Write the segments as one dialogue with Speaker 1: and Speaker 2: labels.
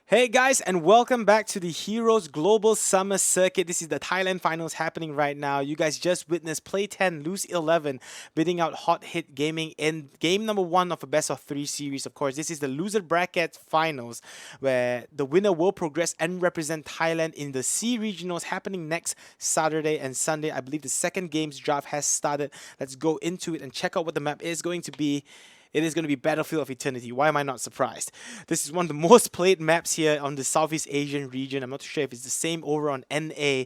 Speaker 1: Hey guys, and welcome back to the Heroes Global Summer Circuit. This is the Thailand finals happening right now. You guys just witnessed Play 10 Lose 11 bidding out Hot Hit Gaming in game number 1 of a best of 3 series. Of course, this is the loser bracket finals where the winner will progress and represent Thailand in the C regionals happening next Saturday and Sunday. I believe the second game's draft has started. Let's go into it and check out what the map is going to be. It is going to be Battlefield of Eternity. Why am I not surprised? This is one of the most played maps here on the Southeast Asian region. I'm not too sure if it's the same over on NA.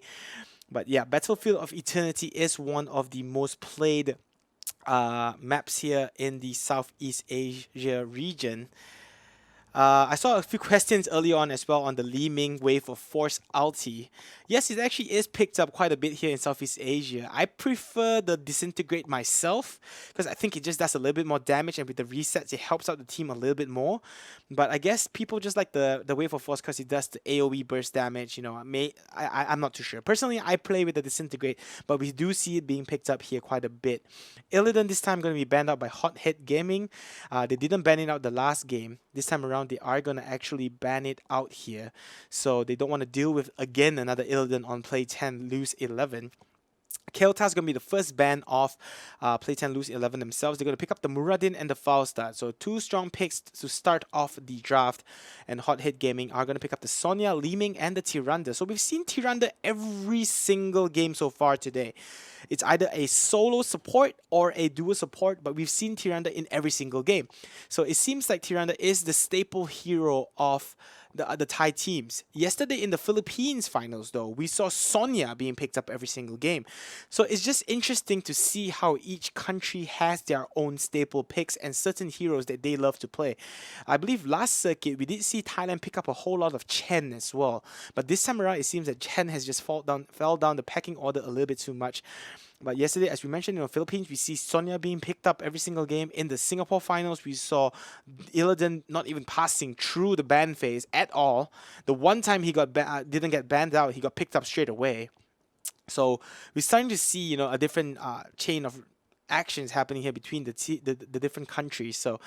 Speaker 1: But yeah, Battlefield of Eternity is one of the most played maps here in the Southeast Asia region. I saw a few questions early on as well on the Li Ming wave of Force Ulti. Yes, it actually is picked up quite a bit here in Southeast Asia. I prefer the Disintegrate myself because I think it just does a little bit more damage, and with the resets it helps out the team a little bit more. But I guess people just like the wave of Force because it does the AoE burst damage. You know, I'm not too sure. Personally, I play with the Disintegrate, but we do see it being picked up here quite a bit. Illidan this time going to be banned out by Hot Hit Gaming. They didn't ban it out the last game. This time around, they are going to actually ban it out here. So they don't want to deal with, again, another Illidan on Play 10 Lose 11. Kael'thas going to be the first ban of Play 10 Lose 11 themselves. They're going to pick up the Muradin and the Falstad. So two strong picks to start off the draft. And Hot Hit Gaming are going to pick up the Sonya, Li Ming, and the Tyrande. So we've seen Tyrande every single game so far today. It's either a solo support or a duo support, but we've seen Tyrande in every single game. So it seems like Tyrande is the staple hero of the Thai teams. Yesterday in the Philippines finals, though, we saw Sonya being picked up every single game. So it's just interesting to see how each country has their own staple picks and certain heroes that they love to play. I believe last circuit we did see Thailand pick up a whole lot of Chen as well, but this time around it seems that Chen has just fell down the pecking order a little bit too much. But yesterday, as we mentioned, in the Philippines, we see Sonya being picked up every single game. In the Singapore finals, we saw Illidan not even passing through the ban phase at all. The one time he didn't get banned out, he got picked up straight away. So we're starting to see, a different chain of actions happening here between the different countries. So.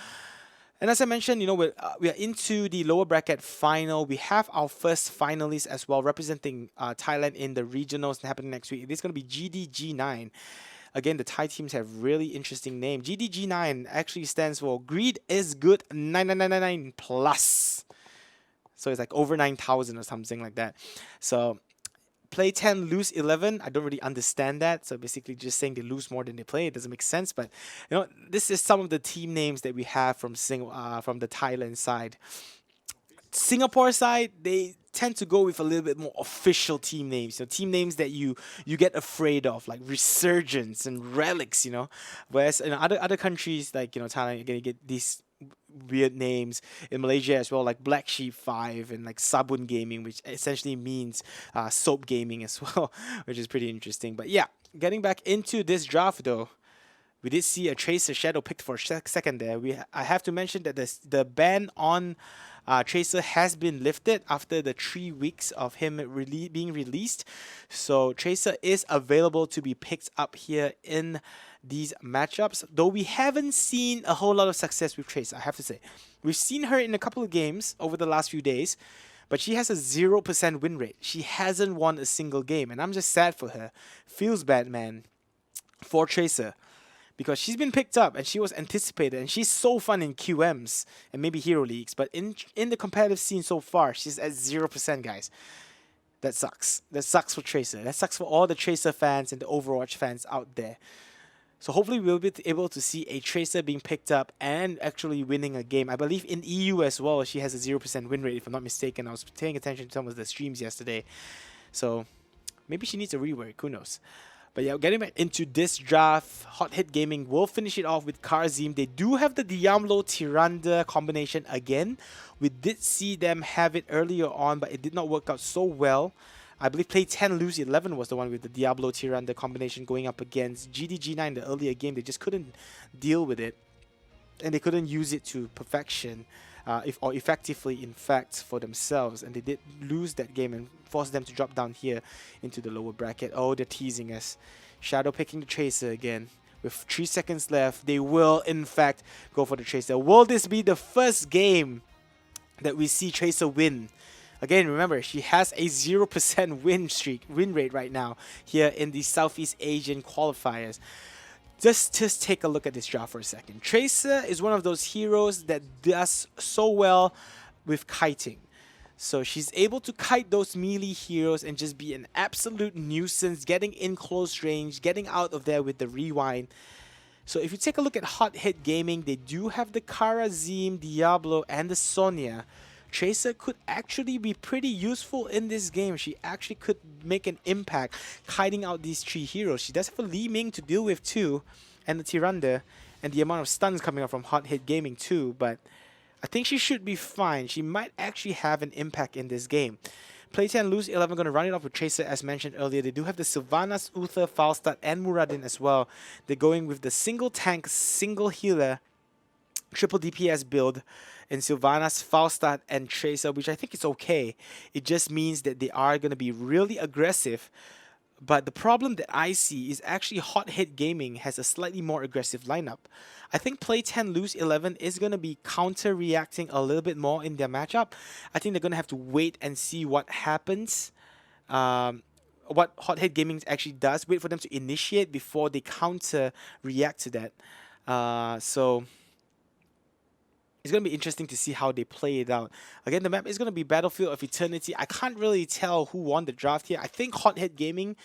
Speaker 1: And as I mentioned, we are into the lower bracket final. We have our first finalist as well, representing Thailand in the regionals happening next week. It is going to be GDG9. Again, the Thai teams have really interesting name. GDG9 actually stands for Greed is Good 9999 plus. So it's like over 9,000 or something like that. So Play 10 Lose 11. I don't really understand that. So basically just saying they lose more than they play. It doesn't make sense. But this is some of the team names that we have from the Thailand side. Singapore side, they tend to go with a little bit more official team names. Team names that you get afraid of, like Resurgence and Relics. Whereas in other countries like Thailand, you're gonna get these weird names in Malaysia as well, like Black Sheep 5 and like Sabun Gaming, which essentially means soap gaming as well, which is pretty interesting. But yeah, getting back into this draft though, we did see a Tracer Shadow picked for a second there. I have to mention that the ban on Tracer has been lifted after the 3 weeks of him being released. So Tracer is available to be picked up here in these matchups, though we haven't seen a whole lot of success with Tracer, I have to say. We've seen her in a couple of games over the last few days, but she has a 0% win rate. She hasn't won a single game, and I'm just sad for her. Feels bad, man, for Tracer. Because she's been picked up and she was anticipated and she's so fun in QMs and maybe Hero Leagues, but in the competitive scene so far, she's at 0%, guys. That sucks. That sucks for Tracer. That sucks for all the Tracer fans and the Overwatch fans out there. So hopefully we'll be able to see a Tracer being picked up and actually winning a game. I believe in EU as well, she has a 0% win rate, if I'm not mistaken. I was paying attention to some of the streams yesterday. So maybe she needs a rework, who knows. But yeah, getting back into this draft, Hot Hit Gaming will finish it off with Karzim. They do have the Diablo Tyrande combination again. We did see them have it earlier on, but it did not work out so well. I believe Play 10 Lose 11 was the one with the Diablo Tyrande combination going up against GDG9 in the earlier game. They just couldn't deal with it, and they couldn't use it to perfection. Or effectively, in fact, for themselves. And they did lose that game and force them to drop down here into the lower bracket. Oh, they're teasing us. Shadow picking the Tracer again. With 3 seconds left, they will, in fact, go for the Tracer. Will this be the first game that we see Tracer win. Again, remember, she has a 0% win rate right now here in the Southeast Asian qualifiers. Just take a look at this draft for a second. Tracer is one of those heroes that does so well with kiting. So she's able to kite those melee heroes and just be an absolute nuisance, getting in close range, getting out of there with the rewind. So if you take a look at Hot Hit Gaming, they do have the Kara, Zim, Diablo, and the Sonya. Tracer could actually be pretty useful in this game. She actually could make an impact kiting out these 3 heroes. She does have a Li Ming to deal with too, and the Tyrande, and the amount of stuns coming out from Hot Hit Gaming too, but I think she should be fine. She might actually have an impact in this game. Play10Lose11 going to run it off with Tracer as mentioned earlier. They do have the Sylvanas, Uther, Falstad, and Muradin as well. They're going with the single tank, single healer, triple DPS build in Sylvanas, Falstad, and Tracer, which I think is okay. It just means that they are going to be really aggressive. But the problem that I see is actually Hot Hit Gaming has a slightly more aggressive lineup. I think Play10Lose11 is going to be counter-reacting a little bit more in their matchup. I think they're going to have to wait and see what happens. What Hot Hit Gaming actually does. Wait for them to initiate before they counter-react to that. So it's going to be interesting to see how they play it out. Again, the map is going to be Battlefield of Eternity. I can't really tell who won the draft here. I think Hot Hit Gaming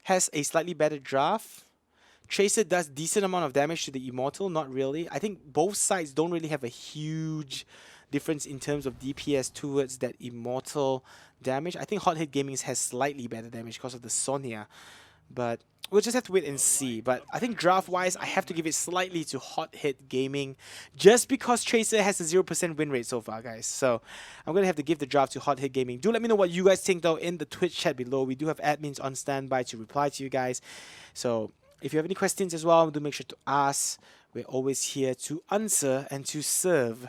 Speaker 1: has a slightly better draft. Tracer does decent amount of damage to the Immortal, not really. I think both sides don't really have a huge difference in terms of DPS towards that Immortal damage. I think Hot Hit Gaming has slightly better damage because of the Sonya. But we'll just have to wait and see. But I think draft-wise, I have to give it slightly to Hot Hit Gaming just because Tracer has a 0% win rate so far, guys. So I'm going to have to give the draft to Hot Hit Gaming. Do let me know what you guys think, though, in the Twitch chat below. We do have admins on standby to reply to you guys. So if you have any questions as well, do make sure to ask. We're always here to answer and to serve.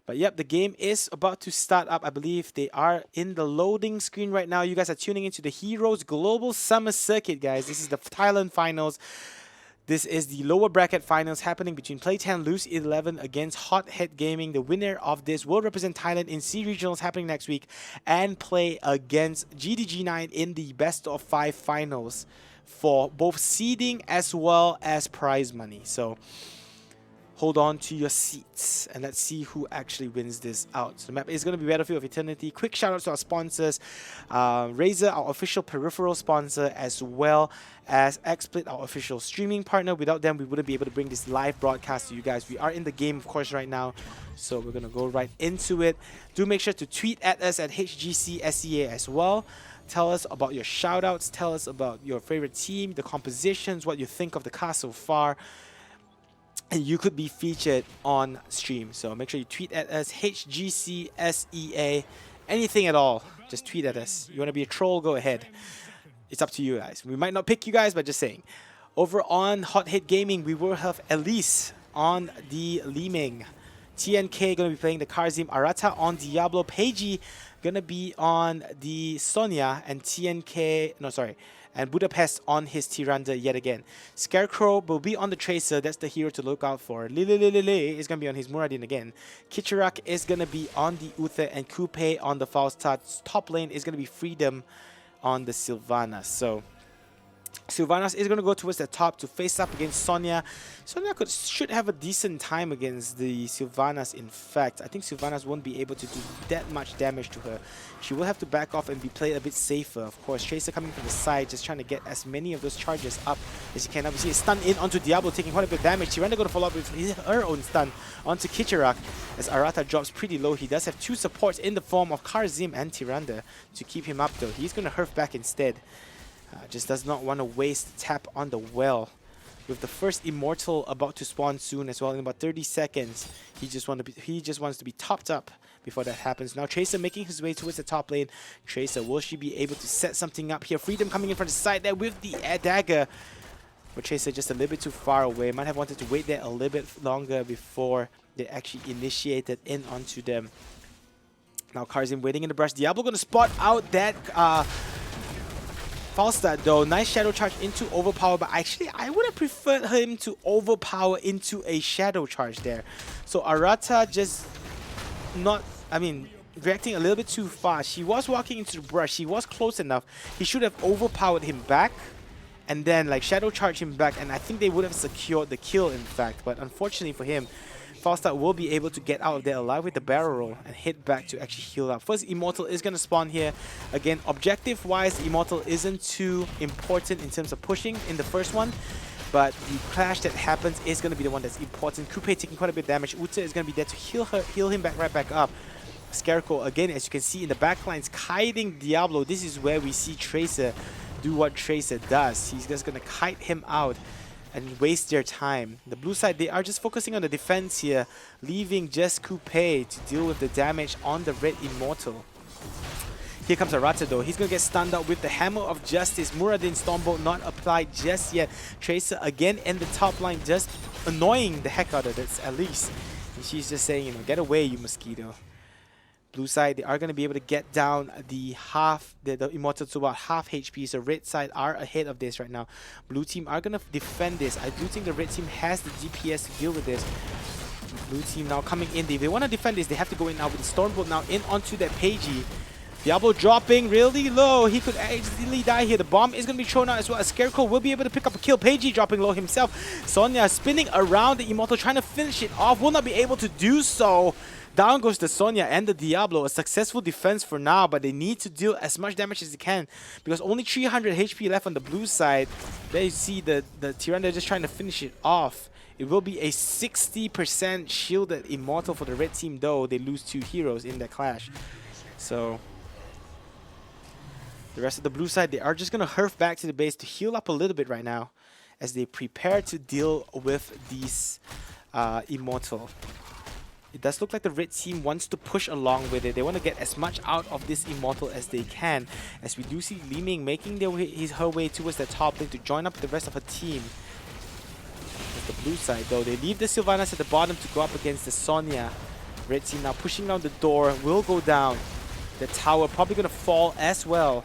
Speaker 1: But yep, the game is about to start up. I believe they are in the loading screen right now. You guys are tuning into the Heroes Global Summer Circuit, guys. This is the Thailand finals. This is the lower bracket finals happening between Play10Lose11 against Hot Hit Gaming. The winner of this will represent Thailand in C Regionals happening next week and play against GDG9 in the best of 5 finals for both seeding as well as prize money. So hold on to your seats and let's see who actually wins this out. So the map is going to be Battlefield of Eternity. Quick shout out to our sponsors, Razer, our official peripheral sponsor, as well as XSplit, our official streaming partner. Without them, we wouldn't be able to bring this live broadcast to you guys. We are in the game, of course, right now, so we're going to go right into it. Do make sure to tweet at us at HGCSEA as well. Tell us about your shout outs, tell us about your favorite team, the compositions, what you think of the cast so far. And you could be featured on stream. So make sure you tweet at us, HGCSEA, anything at all. Just tweet at us. You want to be a troll? Go ahead. It's up to you guys. We might not pick you guys, but just saying. Over on Hot Hit Gaming, we will have Elise on the Li Ming. TNK going to be playing the Karzim, Arata on Diablo, Peiji going to be on the Sonya, and and Budapest on his Tyrande yet again. Scarecrow will be on the Tracer. That's the hero to look out for. Lilililile is going to be on his Muradin again. Kichirak is going to be on the Uther, and Coupe on the Falstad. Top lane is going to be Freedom on the Sylvanas. So Sylvanas is going to go towards the top to face up against Sonya. Sonya should have a decent time against the Sylvanas. In fact, I think Sylvanas won't be able to do that much damage to her. She will have to back off and be played a bit safer. Of course, Tracer coming from the side, just trying to get as many of those charges up as he can. Obviously, a stun in onto Diablo, taking quite a bit of damage. Tyrande going to follow up with her own stun onto Kichirak as Arata drops pretty low. He does have 2 supports in the form of Karzim and Tyrande to keep him up, though. He's going to herf back instead. Just does not want to waste tap on the well. With the first Immortal about to spawn soon as well in about 30 seconds, he just wants to be topped up before that happens. Now Tracer making his way towards the top lane. Tracer, will she be able to set something up here? Freedom coming in from the side there with the dagger. But Tracer just a little bit too far away. Might have wanted to wait there a little bit longer before they actually initiated in onto them. Now Karzim waiting in the brush. Diablo going to spot out that Falstad, though. Nice Shadow Charge into Overpower, but actually I would have preferred him to Overpower into a Shadow Charge there. So Arata just not, reacting a little bit too fast. She was walking into the brush. He was close enough. He should have overpowered him back and then like shadow charge him back, and I think they would have secured the kill in fact. But unfortunately for him, Falstad will be able to get out of there alive with the barrel roll and hit back to actually heal up. First, Immortal is going to spawn here. Again, objective-wise, Immortal isn't too important in terms of pushing in the first one, but the clash that happens is going to be the one that's important. Coupe taking quite a bit of damage. Uta is going to be there to heal him right back up. Scarecrow, again, as you can see in the backlines, kiting Diablo. This is where we see Tracer do what Tracer does. He's just going to kite him out and waste their time. The blue side, they are just focusing on the defense here, leaving just Coupe to deal with the damage on the red Immortal. Here comes Arata though. He's going to get stunned out with the Hammer of Justice. Muradin Stormbolt not applied just yet. Tracer again in the top line, just annoying the heck out of this at least. And she's just saying, you know, get away, you mosquito. Blue side, they are going to be able to get down the Immortal to about half HP. So red side are ahead of this right now. Blue team are going to defend this. I do think the red team has the DPS to deal with this. Blue team now coming in. If they want to defend this, they have to go in now with the Stormbolt now in onto that Pagey. Diablo dropping really low. He could easily die here. The bomb is going to be thrown out as well. A Scarecrow will be able to pick up a kill. Pagey dropping low himself. Sonya spinning around the Immortal, trying to finish it off. Will not be able to do so. Down goes the Sonya and the Diablo. A successful defense for now, but they need to deal as much damage as they can because only 300 HP left on the blue side. There you see the Tyrande just trying to finish it off. It will be a 60% shielded Immortal for the red team though. They lose 2 heroes in that clash. So the rest of the blue side, they are just going to hurf back to the base to heal up a little bit right now as they prepare to deal with these Immortal. It does look like the red team wants to push along with it. They want to get as much out of this Immortal as they can, as we do see Li Ming making her way towards the top lane to join up with the rest of her team. That's the blue side though. They leave the Sylvanas at the bottom to go up against the Sonya. Red team now pushing down the door, will go down. The tower probably going to fall as well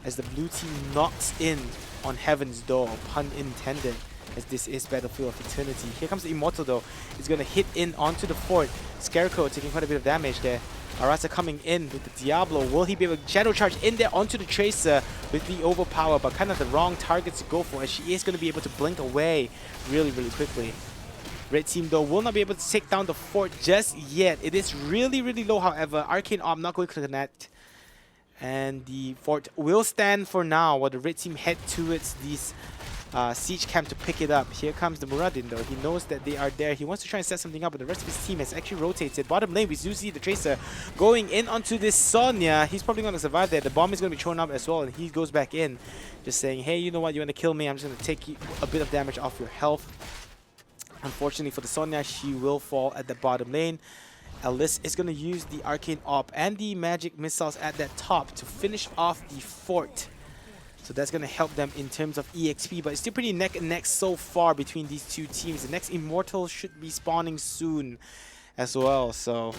Speaker 1: as the blue team knocks in on Heaven's Door, pun intended, as this is Battlefield of Eternity. Here comes the Immortal though. He's going to hit in onto the fort. Scarecrow taking quite a bit of damage there. Arasa coming in with the Diablo. Will he be able to shadow charge in there onto the Tracer with the overpower, but kind of the wrong target to go for, as she is going to be able to blink away really quickly. Red team though will not be able to take down the fort just yet. It is really low, however. Arcane Orb not going to connect. And the fort will stand for now while the red team head towards these siege camp to pick it up. Here comes the Muradin though. He knows that they are there. He wants to try and set something up, but the rest of his team has actually rotated. Bottom lane, we do see the Tracer going in onto this Sonya. He's probably going to survive there. The bomb is going to be thrown up as well, and he goes back in, just saying, hey, you know what, you want to kill me? I'm just going to take you a bit of damage off your health. Unfortunately for the Sonya, she will fall at the bottom lane. Alice is going to use the Arcane Orb and the Magic Missiles at that top to finish off the fort. So that's going to help them in terms of EXP, but it's still pretty neck and neck so far between these two teams. The next Immortal should be spawning soon as well, so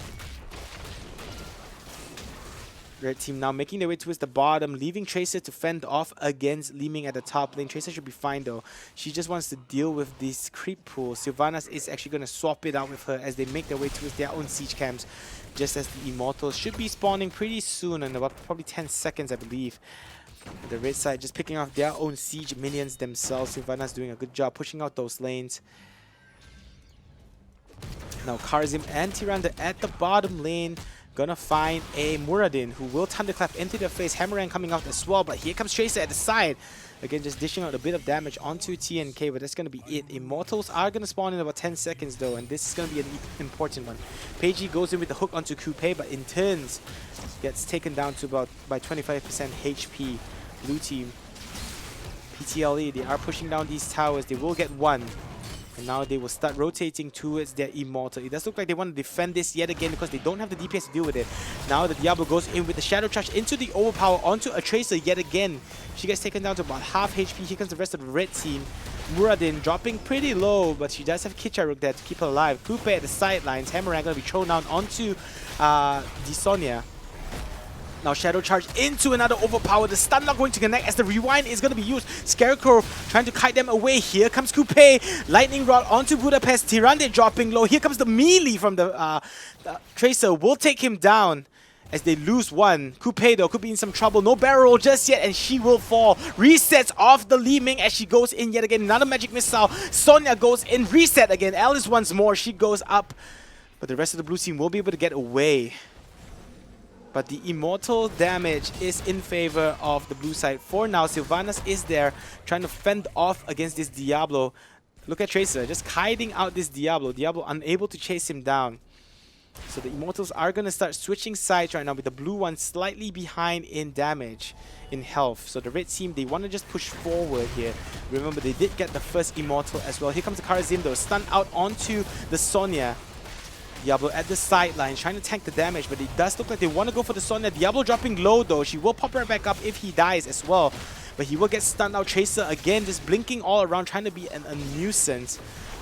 Speaker 1: red team now making their way towards the bottom, leaving Tracer to fend off against Li Ming at the top lane. Tracer should be fine though. She just wants to deal with this creep pool. Sylvanas is actually going to swap it out with her as they make their way towards their own siege camps, just as the Immortals should be spawning pretty soon in about probably 10 seconds, I believe. The red side just picking off their own siege minions themselves. Sylvanas doing a good job pushing out those lanes. Now Karzim and Tyrande at the bottom lane, gonna find a Muradin who will thunderclap into their face. Hammerang coming out as well, but here comes Tracer at the side. Again, just dishing out a bit of damage onto TNK, but that's gonna be it. Immortals are gonna spawn in about 10 seconds though, and this is gonna be an important one. Pagey goes in with the hook onto Coupe, but in turns gets taken down to about by 25% HP. Blue team, PTLE, they are pushing down these towers. They will get one. And now they will start rotating towards their Immortal. It does look like they want to defend this yet again because they don't have the DPS to deal with it. Now the Diablo goes in with the Shadow Charge into the Overpower onto a Tracer yet again. She gets taken down to about half HP. Here comes the rest of the red team. Muradin dropping pretty low, but she does have Kicharuk there to keep her alive. Coupe at the sidelines. Hammerang going to be thrown down onto the Sonya. Now Shadow Charge into another Overpower. The stun not going to connect as the rewind is going to be used. Scarecrow trying to kite them away. Here comes Coupe. Lightning Rod onto Budapest. Tyrande dropping low. Here comes the melee from the Tracer. Will take him down. as they lose one. Coupe though could be in some trouble. No barrel roll just yet, and she will fall. Resets off the Li Ming as she goes in yet again. Another magic missile. Sonya goes in. Reset again. Alice once more. She goes up. But the rest of the blue team will be able to get away. But the immortal damage is in favor of the blue side. For now, Sylvanas is there trying to fend off against this Diablo. Look at Tracer, just kiting out this Diablo. Diablo unable to chase him down. So the Immortals are going to start switching sides right now with the blue one slightly behind in damage, in health. So the red team, they want to just push forward here. Remember, they did get the first Immortal as well. Here comes the Karazim though, stun out onto the Sonya. Diablo at the sideline, trying to tank the damage, but it does look like they want to go for the Sonya. Diablo dropping low though. She will pop right back up if he dies as well. But he will get stunned out. Tracer again, just blinking all around, trying to be a nuisance.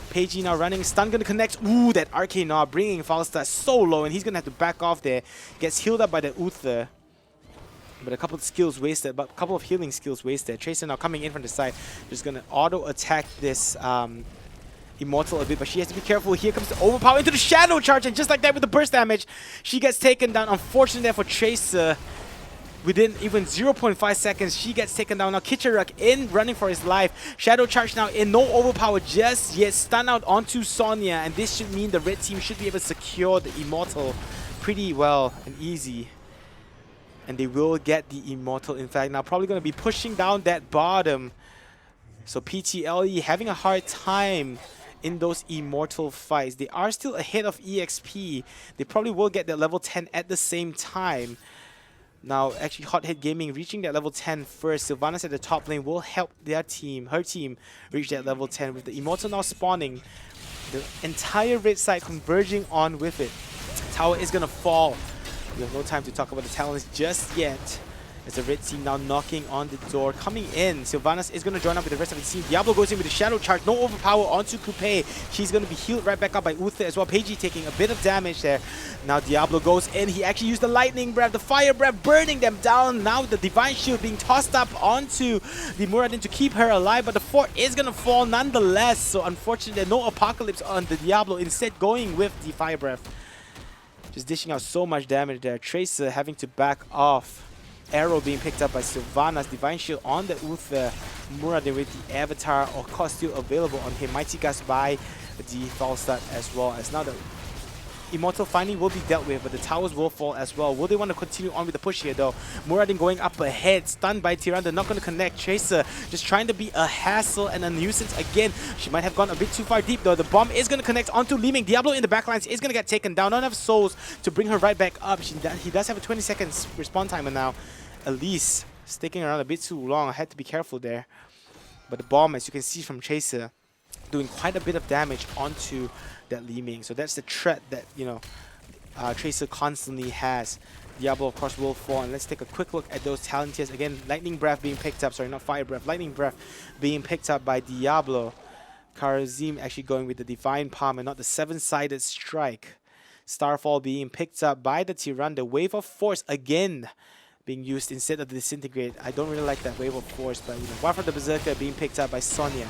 Speaker 1: Pagey now running, stun gonna connect. Ooh, that Arcane Knob bringing Falstad so low, and he's gonna have to back off there. Gets healed up by the Uther. But a couple of skills wasted, but a couple of healing skills wasted. Tracer now coming in from the side, just gonna auto attack this Immortal a bit, but she has to be careful. Here comes the overpower into the Shadow Charge, and just like that with the burst damage, she gets taken down. Unfortunately there for Tracer. Within even 0.5 seconds, she gets taken down. Now Kitcherak in, running for his life. Shadow Charge now in, no overpower just yet. Stun out onto Sonya, and this should mean the red team should be able to secure the Immortal pretty well and easy. And they will get the Immortal, in fact. Now probably going to be pushing down that bottom. So PTLE having a hard time in those Immortal fights. They are still ahead of EXP. They probably will get their level 10 at the same time. Now, actually, Hothead Gaming reaching that level 10 first. Sylvanas at the top lane will help their team, her team, reach that level 10 with the Immortal now spawning. The entire red side converging on with it. Tower is going to fall. We have no time to talk about the talents just yet. As the red team now knocking on the door, coming in. Sylvanas is going to join up with the rest of the team. Diablo goes in with the Shadow Charge, no overpower onto Coupe. She's going to be healed right back up by Uther as well. Pagey taking a bit of damage there. Now Diablo goes in. He actually used the Lightning Breath, the Fire Breath, burning them down. Now the Divine Shield being tossed up onto the Muradin to keep her alive, but the fort is going to fall nonetheless. So unfortunately, no Apocalypse on the Diablo, instead going with the Fire Breath. Just dishing out so much damage there. Tracer having to back off. Arrow being picked up by Sylvanas. Divine Shield on the Uther. Muradin with the Avatar, of course, still available on him. Mighty Gust by the Falstad as well. As now the Immortal finally will be dealt with, but the towers will fall as well. Will they want to continue on with the push here though? Muradin going up ahead, stunned by Tiranda, not going to connect. Tracer just trying to be a hassle and a nuisance again. She might have gone a bit too far deep though. The bomb is going to connect onto Li Ming. Diablo in the backlines is going to get taken down. Not enough souls to bring her right back up. He does have a 20 seconds respawn timer now. Elise sticking around a bit too long. I had to be careful there. But the bomb, as you can see from Tracer, doing quite a bit of damage onto that Li Ming. So that's the threat that, you know, Tracer constantly has. Diablo, of course, will fall. And let's take a quick look at those talent tiers. Again, Lightning Breath being picked up. Sorry, not Fire Breath. Lightning Breath being picked up by Diablo. Karazim actually going with the Divine Palm and not the Seven-Sided Strike. Starfall being picked up by the Tiranda. Wave of Force again being used instead of the Disintegrate. I don't really like that Wave of Force, but you know, War for the Berserker being picked up by Sonya.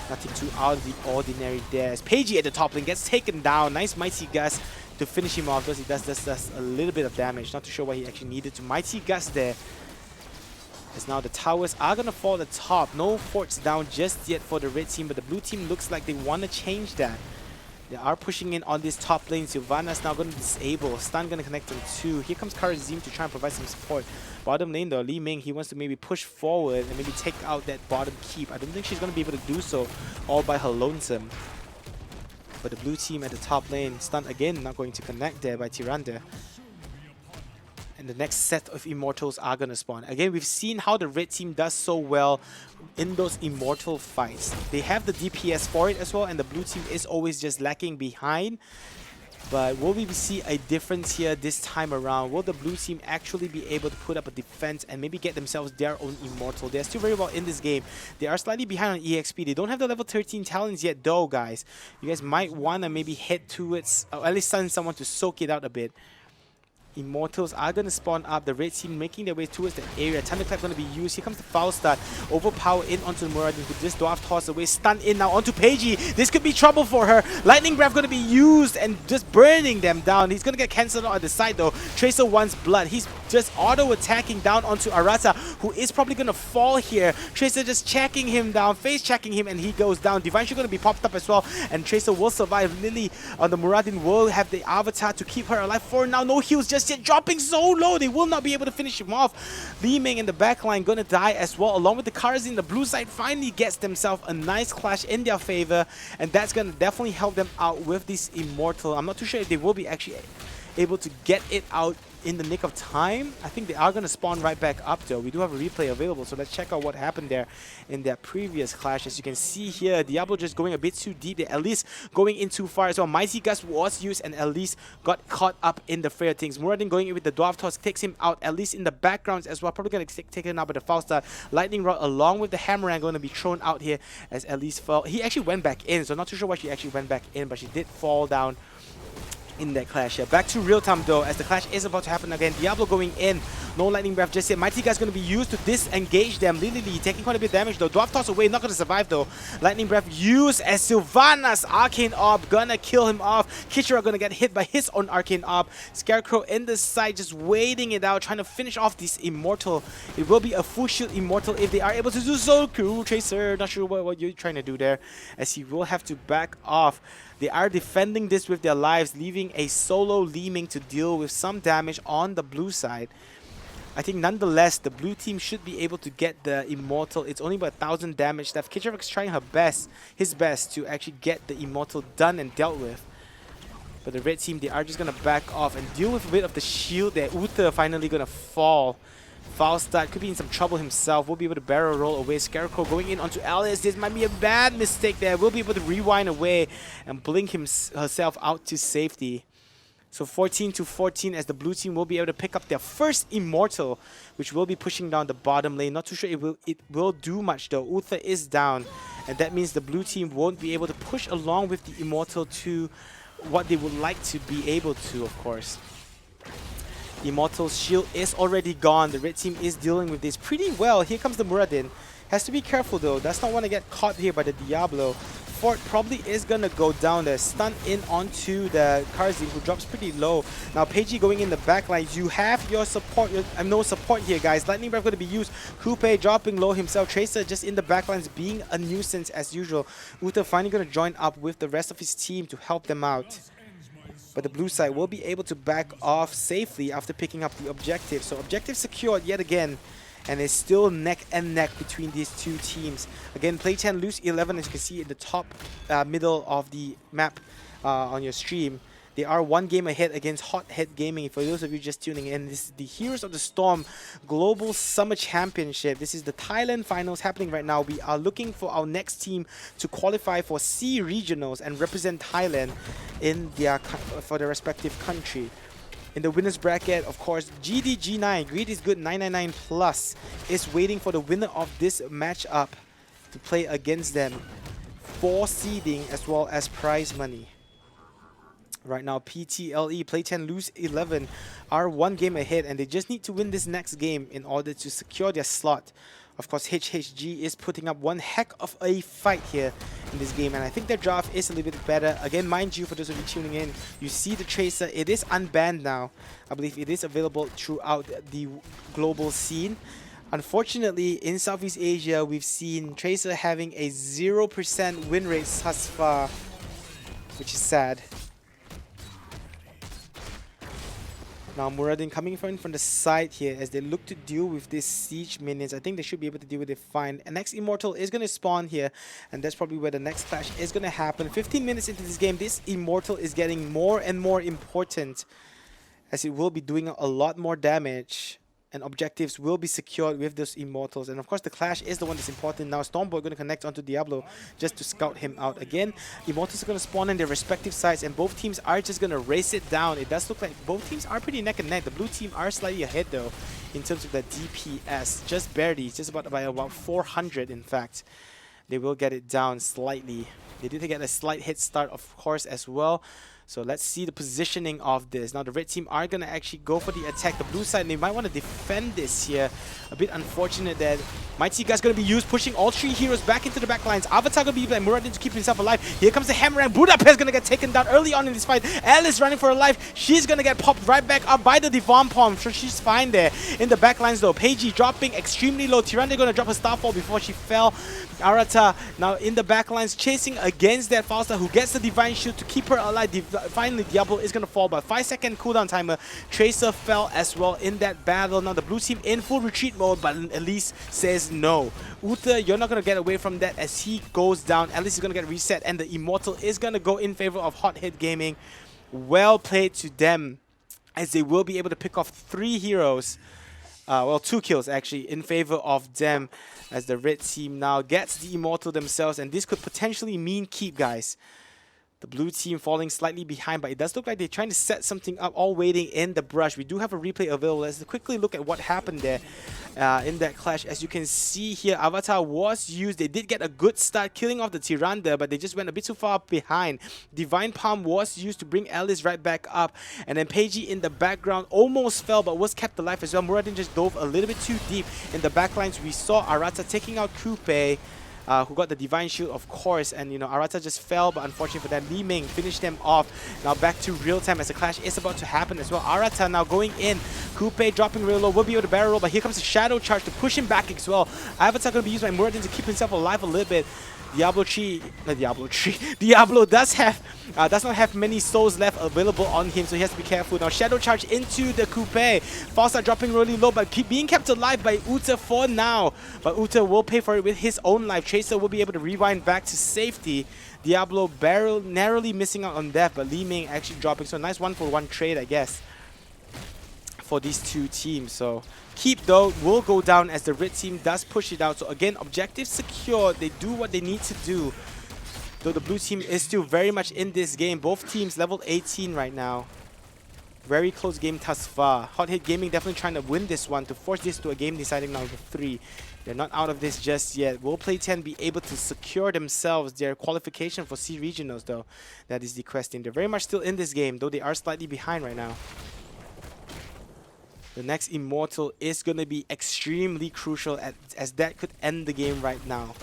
Speaker 1: Nothing too out of the ordinary there. Pagey at the top lane gets taken down. Nice Mighty Gust to finish him off. He does a little bit of damage. Not too sure what he actually needed to. Mighty Gust there. As now the towers are going to fall at the top. No forts down just yet for the red team, but the blue team looks like they want to change that. They are pushing in on this top lane. Sylvanas now going to disable. Stun going to connect on 2. Here comes Karazim to try and provide some support. Bottom lane though, Li Ming, he wants to maybe push forward and maybe take out that bottom keep. I don't think she's going to be able to do so all by her lonesome. But the blue team at the top lane, stun again, not going to connect there by Tiranda. And the next set of Immortals are going to spawn. Again, we've seen how the red team does so well in those Immortal fights. They have the DPS for it as well, and the blue team is always just lacking behind. But will we see a difference here this time around? Will the blue team actually be able to put up a defense and maybe get themselves their own Immortal? They're still very well in this game. They are slightly behind on EXP. They don't have the level 13 talents yet though, guys. You guys might want to maybe head towards, or at least send someone to soak it out a bit. Immortals are going to spawn up. The red team making their way towards the area. Thunderclap going to be used. Here comes the foul start. Overpower in onto the Muradin with this dwarf toss away. Stun in now onto Peiji. This could be trouble for her. Lightning Breath going to be used and just burning them down. He's going to get cancelled out at the side though. Tracer wants blood. He's just auto attacking down onto Arata, who is probably going to fall here. Tracer just checking him down, face checking him, and he goes down. Divine Shield going to be popped up as well, and Tracer will survive. Lily on the Muradin will have the avatar to keep her alive for now. No heals just yet, dropping so low. They will not be able to finish him off. Li Ming in the backline going to die as well, along with the Karazin. The blue side finally gets themselves a nice clash in their favor, and that's going to definitely help them out with this Immortal. I'm not too sure if they will be actually able to get it out in the nick of time. I think they are going to spawn right back up though. We do have a replay available, so let's check out what happened there in that previous clash. As you can see here, Diablo just going a bit too deep. They at least going in too far as well. Mighty Gust was used and at least got caught up in the fray of things. Muradin going in with the Dwarf Toss takes him out, at least in the backgrounds as well. Probably going to take him out with the foul start. Lightning Rod along with the Hammerang going to be thrown out here as Elise fell. He actually went back in, so not too sure why she actually went back in, but she did fall down in that clash here. Back to real time though, as the clash is about to happen again. Diablo going in, no Lightning Breath just yet. Mighty Guy's going to be used to disengage them. Lily taking quite a bit of damage though. Dwarf Toss away, not going to survive though. Lightning Breath used as Sylvanas Arcane Orb gonna kill him off. Kishira gonna get hit by his own Arcane Orb. Scarecrow in the side just waiting it out, trying to finish off this Immortal. It will be a full shield Immortal if they are able to do so. Cool, Tracer, not sure what you're trying to do there, as he will have to back off. They are defending this with their lives, leaving a solo Li Ming to deal with some damage on the blue side. I think nonetheless, the blue team should be able to get the Immortal. It's only about 1,000 damage left. Kitchener is trying his best to actually get the Immortal done and dealt with. But the red team, they are just going to back off and deal with a bit of the shield there. Uther finally going to fall. Foul start, could be in some trouble himself. We'll be able to barrel roll away. Scarecrow going in onto Alice. This might be a bad mistake there. We'll be able to rewind away and blink herself out to safety. So 14-14 as the blue team will be able to pick up their first Immortal, which will be pushing down the bottom lane. Not too sure it will do much though. Uther is down, and that means the blue team won't be able to push along with the Immortal to what they would like to be able to, of course. Immortal's shield is already gone. The red team is dealing with this pretty well. Here comes the Muradin. Has to be careful though. Does not want to get caught here by the Diablo. Fort probably is going to go down there. Stun in onto the Karzin, who drops pretty low. Now Peiji going in the back lines. You have your support. No support here, guys. Lightning Breath going to be used. Coupe dropping low himself. Tracer just in the back lines being a nuisance as usual. Uther finally going to join up with the rest of his team to help them out. But the blue side will be able to back off safely after picking up the objective. So objective secured yet again. And it's still neck and neck between these two teams. Again, Play10Lose11, as you can see in the top middle of the map on your stream. They are one game ahead against Hothead Gaming. For those of you just tuning in, this is the Heroes of the Storm Global Summer Championship. This is the Thailand finals happening right now. We are looking for our next team to qualify for C Regionals and represent Thailand in for their respective country. In the winners bracket, of course, GDG9, Greed is Good 999 Plus, is waiting for the winner of this matchup to play against them for seeding as well as prize money. Right now, PTLE, Play10Lose11, are one game ahead, and they just need to win this next game in order to secure their slot. Of course, HHG is putting up one heck of a fight here in this game, and I think their draft is a little bit better. Again, mind you, for those of you tuning in, you see the Tracer. It is unbanned now. I believe it is available throughout the global scene. Unfortunately, in Southeast Asia, we've seen Tracer having a 0% win rate thus far, which is sad. Now Muradin coming from the side here as they look to deal with this siege minions. I think they should be able to deal with it fine. And next Immortal is going to spawn here, and that's probably where the next clash is going to happen. 15 minutes into this game, this Immortal is getting more and more important, as it will be doing a lot more damage. And objectives will be secured with those Immortals. And of course, the clash is the one that's important. Now, Stormboy going to connect onto Diablo just to scout him out. Again, Immortals are going to spawn in their respective sides, and both teams are just going to race it down. It does look like both teams are pretty neck and neck. The blue team are slightly ahead, though, in terms of the DPS. Just barely, just by about 400, in fact. They will get it down slightly. They did get a slight head start, of course, as well. So let's see the positioning of this. Now the red team are going to actually go for the attack. The blue side, they might want to defend this here. A bit unfortunate that Mighty Gus going to be used, pushing all 3 heroes back into the back lines. Avatar going to be used by Muradin to keep himself alive. Here comes the hammer, and Budapest going to get taken down early on in this fight. Alice running for her life. She's going to get popped right back up by the Devon Palm. So she's fine there. In the back lines though, Peiji dropping extremely low. Tirande going to drop a Starfall before she fell. Arata now in the back lines chasing against that Falsta, who gets the Divine Shield to keep her alive. Finally, Diablo is going to fall, but 5-second cooldown timer. Tracer fell as well in that battle. Now the blue team in full retreat mode, but Elise says no. Uta, you're not going to get away from that as he goes down. Elise is going to get reset, and the Immortal is going to go in favor of Hot Hit Gaming. Well played to them, as they will be able to pick off 3 heroes. Well, 2 kills actually in favor of them, as the red team now gets the Immortal themselves, and this could potentially mean keep, guys. The blue team falling slightly behind, but it does look like they're trying to set something up, all waiting in the brush. We do have a replay available. Let's quickly look at what happened there in that clash. As you can see here, Avatar was used. They did get a good start killing off the Tiranda, but they just went a bit too far behind. Divine Palm was used to bring Alice right back up, and then Peiji in the background almost fell, but was kept alive as well. Muradin just dove a little bit too deep in the backlines. We saw Arata taking out Coupe, who got the Divine Shield, of course, and Arata just fell, but unfortunately for that, Li Ming finished them off. Now back to real time as the clash is about to happen as well. Arata now going in, Coupe dropping real low, will be able to barrel roll, but here comes the Shadow Charge to push him back as well. Avatar going to be used by Muradin to keep himself alive a little bit. Diablo does not have many souls left available on him, so he has to be careful. Now Shadow Charge into the Coupe. Falstart dropping really low, but being kept alive by Uta for now. But Uta will pay for it with his own life. Tracer will be able to rewind back to safety. Diablo narrowly missing out on death, but Li Ming actually dropping. So nice 1-for-1 trade, I guess, for these 2 teams. So keep though will go down as the red team does push it out. So again, objective secure. They do what they need to do, though the blue team is still very much in this game. Both teams level 18 right now. Very close game thus far. Hot Hit Gaming definitely trying to win this one to force this to a game deciding number 3. They're not out of this just yet. Will Play10 be able to secure themselves their qualification for C Regionals though? That is the question. They're very much still in this game, though they are slightly behind right now. The next Immortal is going to be extremely crucial, as that could end the game right now.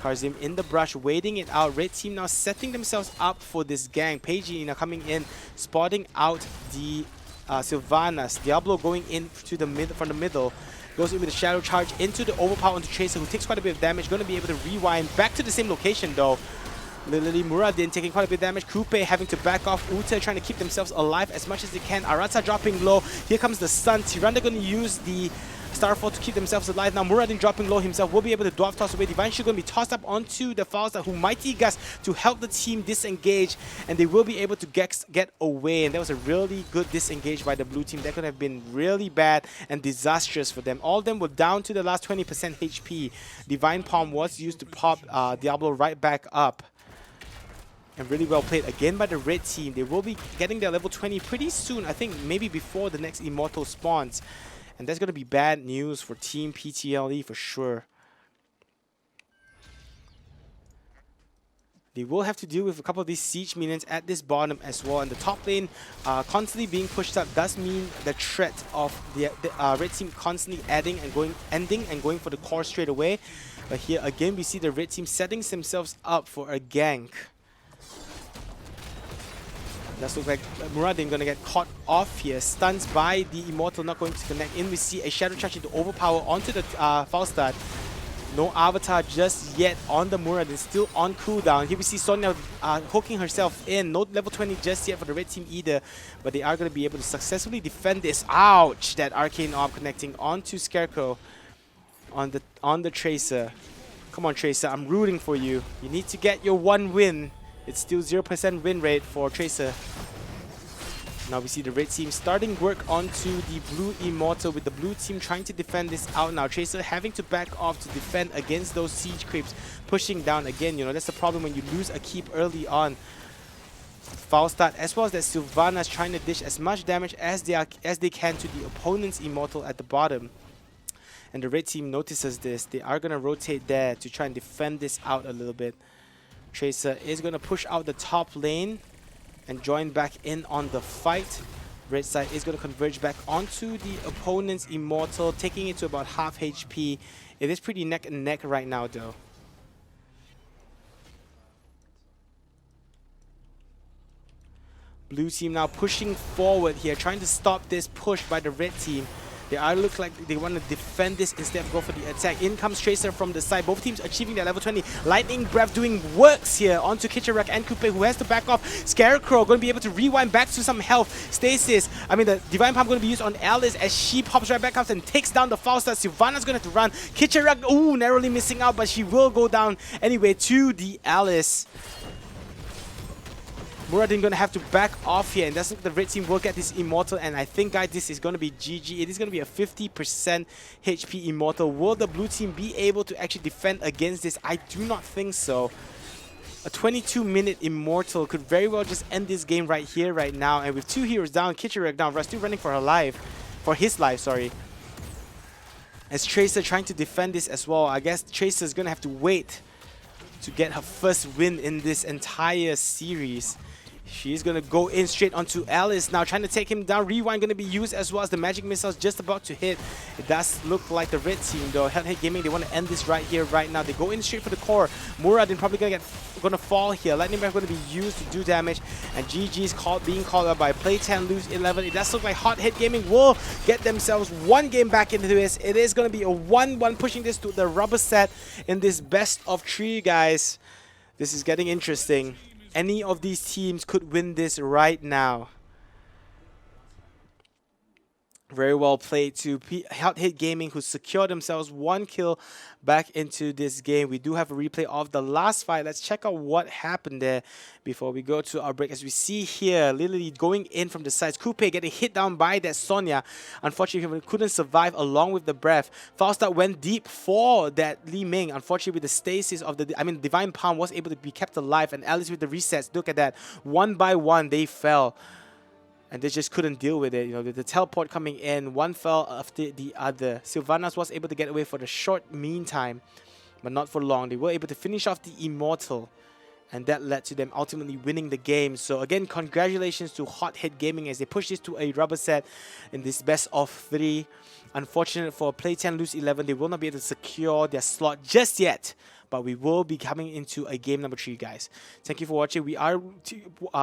Speaker 1: Karzim in the brush, waiting it out. Red team now setting themselves up for this gang. Peiji coming in, spotting out the Sylvanas. Diablo going in to the from the middle. Goes in with a Shadow Charge into the overpower onto Tracer, who takes quite a bit of damage. Going to be able to rewind back to the same location though. Literally Muradin taking quite a bit of damage. Coupe having to back off. Uta trying to keep themselves alive as much as they can. Arata dropping low. Here comes the stun. Tiranda going to use the Starfall to keep themselves alive. Now Muradin dropping low himself will be able to dwarf toss away. Divine Shield going to be tossed up onto the Falsta, who Mighty Gus to help the team disengage, and they will be able to get away. And that was a really good disengage by the blue team. That could have been really bad and disastrous for them. All of them were down to the last 20% HP. Divine Palm was used to pop Diablo right back up. And really well played again by the red team. They will be getting their level 20 pretty soon. I think maybe before the next Immortal spawns. And that's going to be bad news for Team PTLE for sure. They will have to deal with a couple of these siege minions at this bottom as well. And the top lane constantly being pushed up does mean the threat of the red team constantly ending and going for the core straight away. But here again we see the red team setting themselves up for a gank. Does look like Muradin going to get caught off here. Stuns by the Immortal, not going to connect in. We see a Shadow Charge into overpower onto the Falstad. No Avatar just yet on the Muradin, still on cooldown. Here we see Sonya hooking herself in. No level 20 just yet for the red team either, but they are going to be able to successfully defend this. Ouch! That Arcane Orb connecting onto Scarecrow on the Tracer. Come on, Tracer, I'm rooting for you. You need to get your 1 win. It's still 0% win rate for Tracer. Now we see the red team starting work onto the blue Immortal, with the blue team trying to defend this out now. Tracer having to back off to defend against those siege creeps pushing down again. That's the problem when you lose a keep early on. Falstad as well as that Sylvanas trying to dish as much damage as they can to the opponent's Immortal at the bottom. And the red team notices this. They are going to rotate there to try and defend this out a little bit. Tracer is going to push out the top lane and join back in on the fight. Red side is going to converge back onto the opponent's Immortal, taking it to about half HP. It is pretty neck and neck right now though. Blue team now pushing forward here, trying to stop this push by the red team. They look like they want to defend this instead of go for the attack. In comes Tracer from the side. Both teams achieving their level 20. Lightning Breath doing works here onto Kitcherak and Coupe, who has to back off. Scarecrow going to be able to rewind back to some health. Stasis, the Divine Palm going to be used on Alice as she pops right back up and takes down the Falstad. Sylvana's going to have to run. Kitcherak, ooh, narrowly missing out, but she will go down anyway to the Alice. Muradin going to have to back off here, and that's the red team will get this Immortal, and I think, guys, this is going to be GG. It is going to be a 50% HP Immortal. Will the blue team be able to actually defend against this? I do not think so. A 22-minute Immortal could very well just end this game right here, right now, and with 2 heroes down, Kitcherak down, Russ still running for his life, sorry. As Tracer trying to defend this as well. I guess Tracer is going to have to wait to get her first win in this entire series. She's going to go in straight onto Alice now, trying to take him down. Rewind going to be used as well as the magic missiles just about to hit. It does look like the red team though. Hellhead Gaming, they want to end this right here, right now. They go in straight for the core. Muradin probably going to fall here. Lightning Breath going to be used to do damage. And GG's being called out by Play10Lose11. It does look like Hothead Gaming will get themselves one game back into this. It is going to be a 1-1, pushing this to the rubber set in this best of 3, guys. This is getting interesting. Any of these teams could win this right now. Very well played to Hothead Gaming, who secured themselves 1 kill back into this game. We do have a replay of the last fight. Let's check out what happened there before we go to our break. As we see here, Lily going in from the sides. Coupe getting hit down by that Sonya. Unfortunately, he couldn't survive along with the breath. Falstad went deep for that Li Ming. Unfortunately, with the stasis of the Divine Palm was able to be kept alive. And Alice with the resets. Look at that. 1 by 1, they fell. And they just couldn't deal with it. The teleport coming in, one fell after the other. Sylvanas was able to get away for the short meantime, but not for long. They were able to finish off the Immortal, and that led to them ultimately winning the game. So again, congratulations to Hothead Gaming as they push this to a rubber set in this best of 3. Unfortunate for Play10Lose11, they will not be able to secure their slot just yet. But we will be coming into a game number 3, guys. Thank you for watching. We are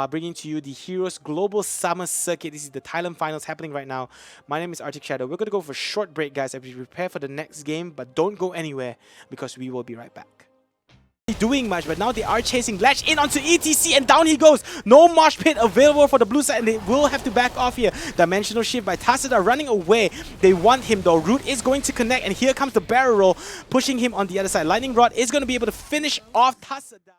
Speaker 1: bringing to you the Heroes Global Summer Circuit. This is the Thailand finals happening right now. My name is Arctic Shadow. We're going to go for a short break, guys, as we prepare for the next game. But don't go anywhere, because we will be right back. Doing much, but now they are chasing. Latch in onto ETC, and down he goes. No Marsh Pit available for the blue side, and they will have to back off here. Dimensional Shift by Tassadar running away. They want him though. Root is going to connect, and here comes the barrel roll, pushing him on the other side. Lightning Rod is going to be able to finish off Tassadar.